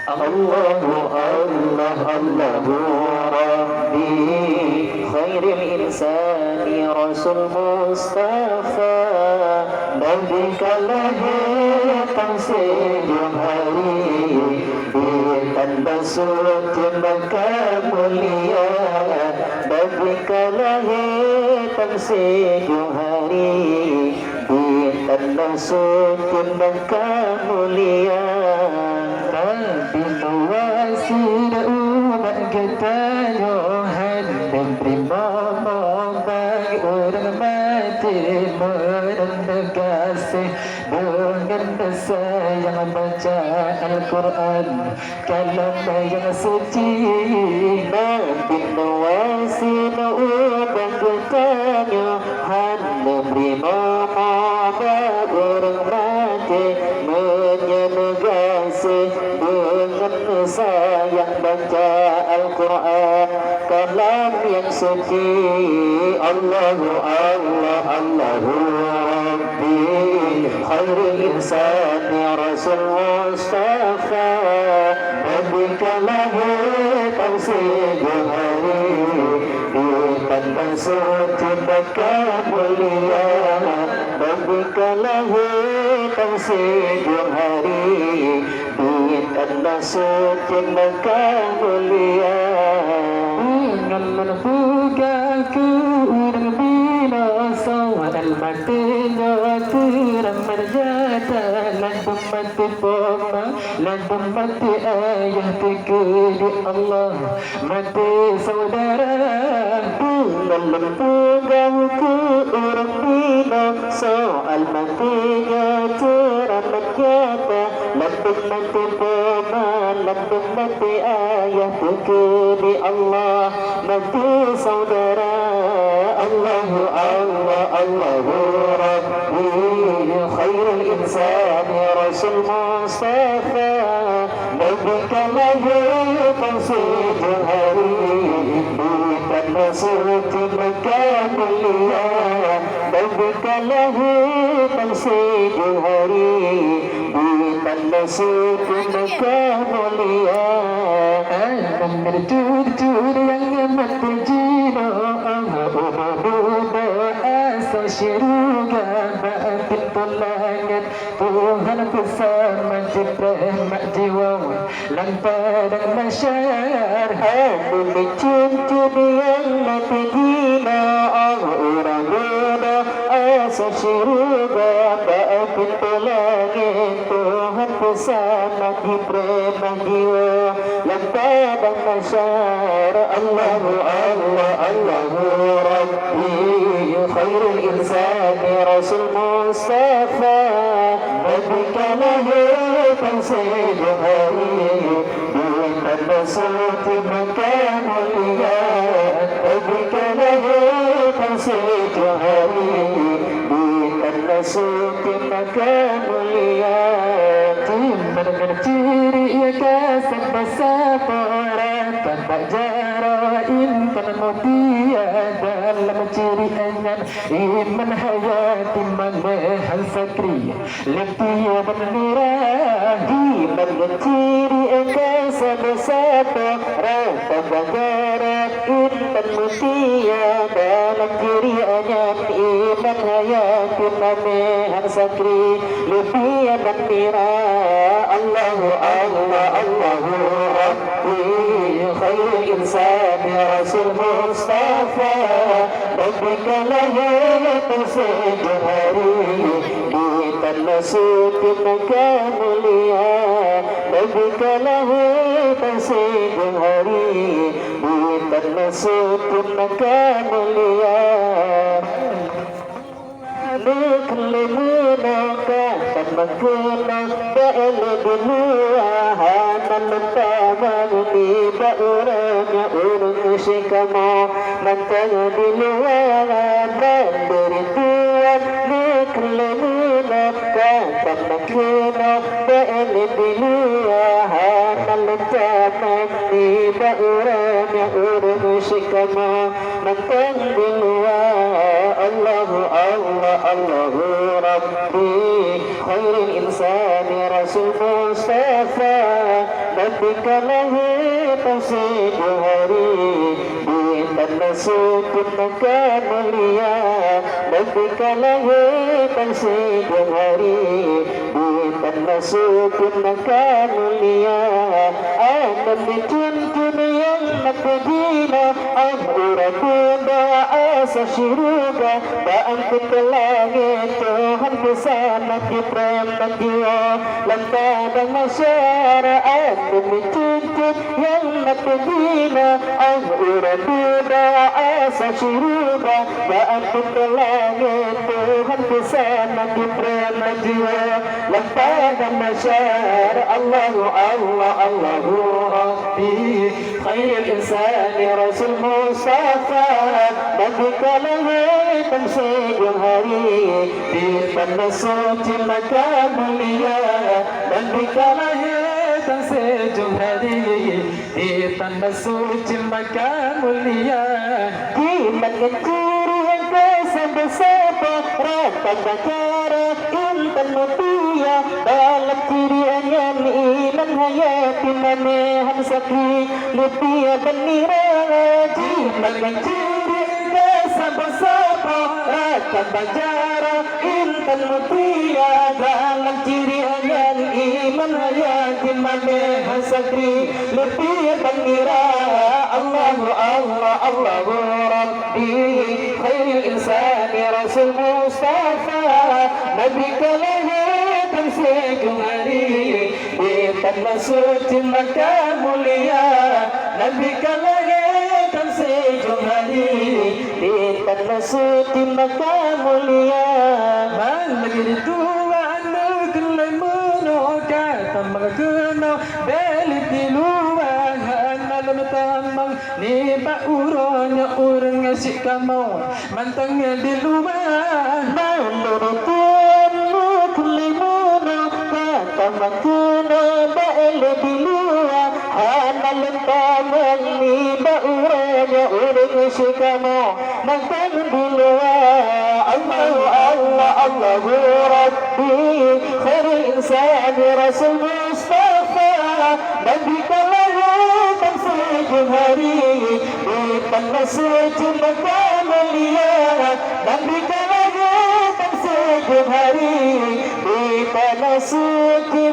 الله الله الله ربي خير الإنسان رسول مصطفى نبيك له تمسيح hari ditanda suci Mekah mulia nabika lahir tangsi hari ditanda suci Mekah mulia Nabi Nawasin umat kita Yohan dan terima bagi orang mati kasih dengan sayang baca Al-Quran kalam yang suci Nabi Nawasin umat kita Yohan dan terima bagi orang mati kasih dengan sayang baca Al-Quran kalam yang suci Allahu Allah Allahu Rabbi khairul insani Rasul Mustafa nabika lahu tawsih hari ditanda suci Mekah mulia nabika lahu tawsih hari ditanda suci Mekah mulia dengan menfugaku dan binasa dan matinya tiram merjata landum mati poma landum mati ayah tiku di Allah mati saudara dengan menfugaku orang binasa al matinya tiram merjata landum mati poma landum mati ayah tiku di Allah mati saudara Allahu Allah Allahu Rabbi khairul insani Rasul Mustafa nabika lahu tawsih hari ditanda suci Mekah mulia nabika lahu tawsih hari ditanda suci Mekah mulia Merjur yang mati jino asal syurga maafin tulangan Tuhan bersama Jibrah jiwa Lampadang masyar Bumi cincin yang mati jino orang guna asal syurga maafin tulangan Tuhan bersama Jibrah jiwa Lampadang masyar Allahu Allah Allahu Rabbi khairul insani Rasul Mustafa nabika lahu tawsih hari ditanda suci Mekah mulia nabika lahu tawsih hari ditanda suci Mekah mulia Timur ciri ia kasih bersabaran tanpa jarain penemutia dalam ciri engan iman hayati manehan sakri lepia bernirahi ciri kasih bersabaran tanpa jarain penemutia dalam ciri engan iman hayati manehan sakri lepia bernirahi Allahu Allah Allahu Rabbi khairul insani Rasul Mustafa nabika lahu tawsih hari ditanda suci Mekah mulia nabika lahu tawsih hari ditanda suci Mekah mulia Kelimuna dan mengguna ba'il dunia hanan mentama di ba'uranya urung syikama mantang di luar memberi tuan kelimuna dan mengguna ba'il dunia hanan mentama di ba'uranya urung syikama mantang di luar Allahu Allah Allahu ربي خير الإنسان رسول مصطفى نبيك له تسيد hari dan masuk makan mulia نبيك له تسيد hari dan masuk makan mulia Adam dituntun yang nakdina Amuraku asa syuruga Ba'angkut ke langit Tuhan bersama di prem dan jiwa Lembaga masyarakat Demi tuntut yang nakdina Amuraku asa syuruga Ba'angkut ke langit Tuhan bersama di prem dan jiwa Lembaga masyarakat Allahu Allah Allahu Rabbi Khairul insani Rasul Mustafa Nabika lahu tamsijul hari Di tanda suci maka mulia Nabika lahu tamsijul hari Di tanda suci maka mulia Di mencuri yang kesebesapa Rata bakara intan mutia Dalam diriannya iman hayati manehan sakri Lutia dan niraji mencuri bersama akan bajara intan mutia dalam ciriannya iman hayati manehan sakri Lutia dan niraji Allahu Allah Allahu Rabbi khairul insani Rasul Mustafa Nabika lahu tamsijul hari Di tanah suci maka mulia Nabika lahu tamsijul hari Di tanah suci maka mulia Malagiri tua anu kulai munoka Tamang kuno belit di luar Analam tamang ni bauronya urang ngasih kamu Mantangnya di luar Malurutun kulai munoka Tamang kuno belit di luar Analam tamang ni bauronya urang ngasih kamu Mantangnya di luar Allahu Allah Allahu Rabbi Khairul insani Rasul Mustafa Nabika lahu tamsijul hari Di tanah suci maka mulia Nabika lahu tamsijul hari Di tanah suci